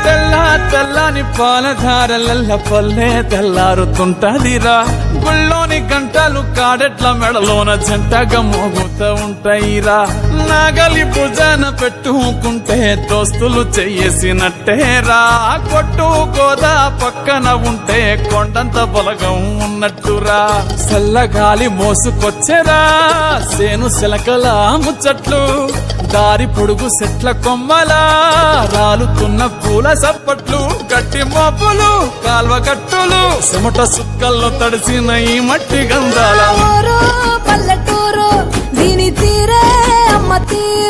తెల్ల తెల్లని పాలధారలల్ల పల్లె తెల్లారుతుంటదిరా గుళ్ళోని గంటలు కాడెట్ల మెడలోన జంటగా మోగుతూ ఉంటాయిరా నాగలి భుజాన పెట్టుకుంటే దోస్తులు చెయ్యేసినట్టేరా కొట్టు గోదా పక్కన ఉంటే కొండంత బలగం ఉన్నట్టురా చల్లగాలి మోసుకొచ్చెరా సేను శిలకల ముచ్చట్లు దారి పొడుగు చెట్ల కొమ్మలా రాలుతున్న పూల సప్పట్లు గట్టి మోపులు కాల్వ కట్టులు చెమట సుక్కల్లో తడిసిన ఈ మట్టి గంధాల పల్లెటూరు దీని తీరే అమ్మ తీరు